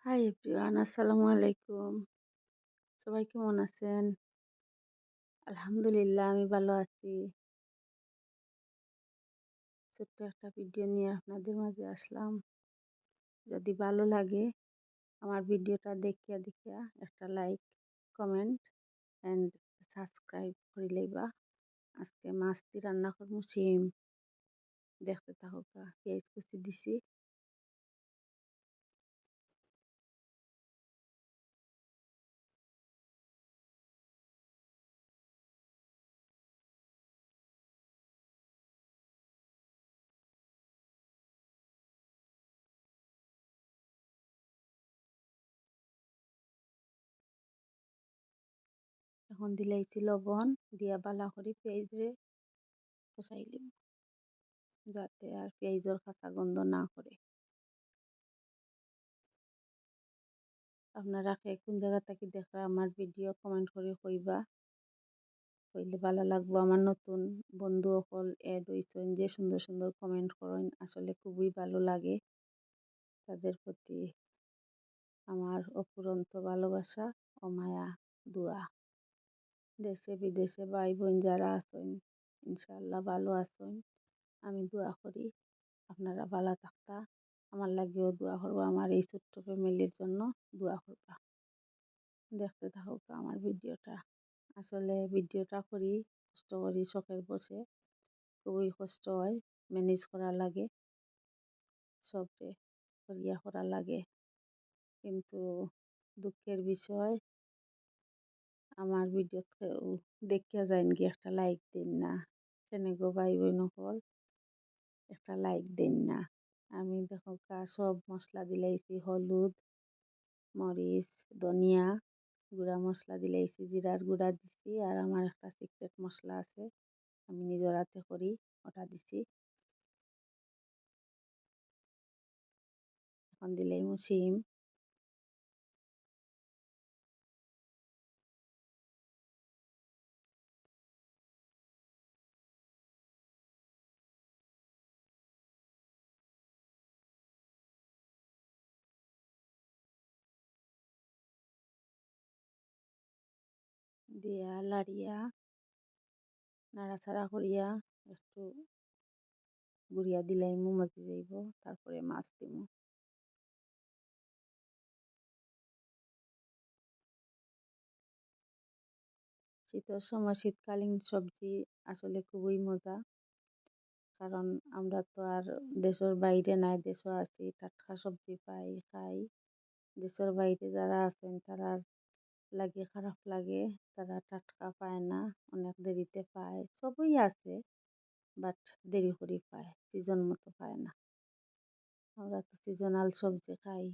Hi everyone, আসসালামু আলাইকুম। সবাই কেমন আছেন? আলহামদুলিল্লাহ আমি ভালো আছি। ছোট্ট একটা ভিডিও নিয়ে আপনাদের মাঝে আসলাম। যদি ভালো লাগে আমার ভিডিওটা দেখিয়া দেখিয়া একটা লাইক, কমেন্ট অ্যান্ড সাবস্ক্রাইব করে লইবা। আজকে মাছ দিয়ে রান্না করবো শিম। দেখতে থাকুকা। পেঁয়াজ কুচি দিছি। এখন দিলাইছি লবণ দিয়া বালা করে পেঁয়াজরে কষাই লিব, যাতে আর পেঁয়াজের কাঁচা গন্ধ না করে। আপনারা কে কোন জায়গা থেকে দেখা আমার ভিডিও কমেন্ট করে কইবা, কইলে ভালো লাগবো। আমার নতুন বন্ধু সকল এড হইছেন, যে সুন্দর সুন্দর কমেন্ট করেন, আসলে খুবই ভালো লাগে। তাদের প্রতি আমার অফুরন্ত ভালোবাসা ও মায়া, দোয়া। দেশে বিদেশে ভাই বোন যারা আছেন ইনশাআল্লাহ ভালো আছেন। আমি দোয়া করি আপনারা ভালো থাকতা, আমার লাগেও দোয়া করবো। আমার এই ছোট্ট ফ্যামিলির জন্য দোয়া করবা। দেখতে থাকুক আমার ভিডিওটা। আসলে ভিডিওটা করি কষ্ট করি, শখের বসে খুবই কষ্ট হয়, ম্যানেজ করা লাগে, সবরে করিয়া করা লাগে। কিন্তু দুঃখের বিষয়, আমার ভিডিও দেখিয়া যায়ন কি একটা লাইক দিন না। কেন গো ভাই বোন সকল, একটা লাইক দিন না। আমি দেখো সব মশলা দিলাইছি, হলুদ, মরিচ, ধনিয়া গুঁড়া মশলা দিলাইছি, জিরার গুঁড়া দিছি, আর আমার একটা সিক্রেট মশলা আছে আমি নিজের হাতে করি, ওটা দিছি। এখন দিলেই শিম দিয়া লাড়িয়া নাড়াচাড়া করিয়া একটু গুড়িয়া দিলাইমু, মজে যাইব। তারপরে মাছ দিমু। শীতের সময় শীতকালীন সবজি আসলে খুবই মজা। কারণ আমরা তো আর দেশের বাইরে নাই, দেশও আছি, টাটকা সবজি পাই খাই। দেশের বাইরে যারা আছেন তারা লাগে খারাপ লাগে, তারা টাটকা পায় না, অনেক দেরিতে পায়। সবই আছে, বাট দেরি করে পায়, সিজন মতো পায় না। আমরা তো সিজনাল সবজি খাই,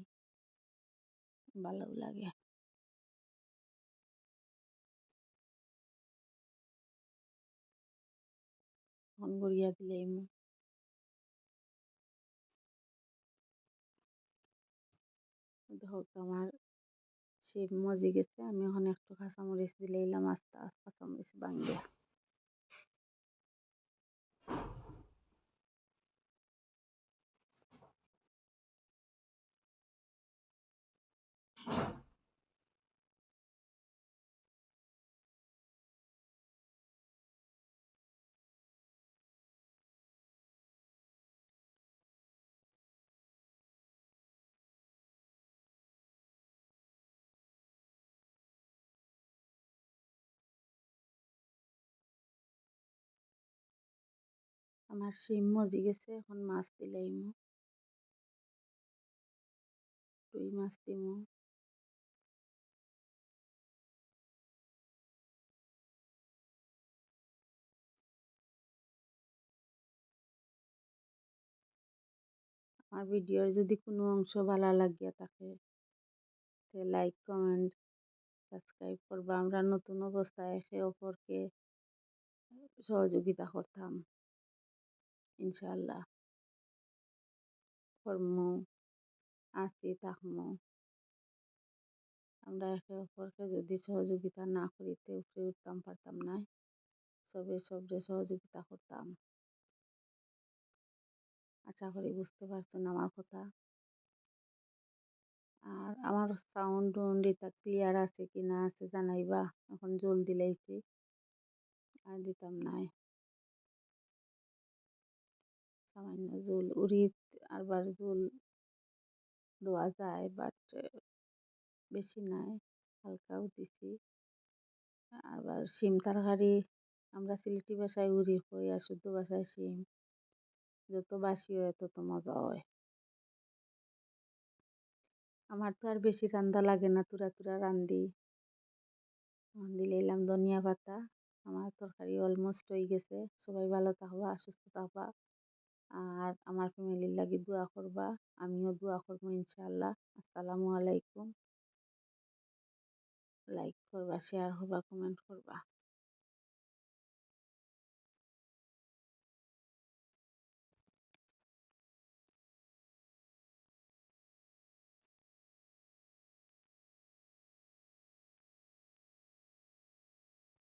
ভালো লাগে। এখন গড়িয়া দিলেই দেখো আমার সে মজে গেছে। আমি এখন একটু কাঁচামরিচ দিলাইলাম, আস্তে আস্তে কাঁচামরিচ ভাঙিয়া। আমার শিম মজে গেছে, এখন মাছ দিলাইমু। রুই মাছ দিমু। আমার ভিডিওর যদি কোনো অংশ ভালো লাগিয়া থাকে, লাইক, কমেন্ট, সাবস্ক্রাইব করবা। আমরা নতুন অবস্থায় একে অপরকে সহযোগিতা করতাম, ইনশাআল্লাহ করমু, আছি থাকমু। আমরা একে অপরকে যদি সহযোগিতা না করিতে উপরে উঠতাম পারতাম না। সবে সবরে সহযোগিতা করতাম। আশা করি বুঝতে পারছেন আমার কথা। আর আমার সাউন্ড এটা ক্লিয়ার আছে কি না আছে জানাইবা। এখন জল দিলাইছি, আর দিতাম নাই। সামান্য জল উড়িত আরবার জল দেওয়া যায়, বাট বেশি নাই, হালকাও দিছি। আবার শিম তরকারি আমরা সিলেটি ভাষায় উড়ি কই, আর শুদ্ধ ভাষায় শিম। যত বাসি হয় তত মজা হয়। আমার তো আর বেশি রান্দা লাগে না, তুরা তুরা রান্ধি। দিলাম ধনিয়া পাতা। আমার তরকারি অলমোস্ট হয়ে গেছে। সবাই ভালো থাকবা, সুস্থ থাকবা, আর আমার ফ্যামিলির লাগি দোয়া করবা। আমিও দোয়া করবো ইনশাআল্লাহ। আসসালামু আলাইকুম। লাইক করবা, শেয়ার করবা, কমেন্ট করবা।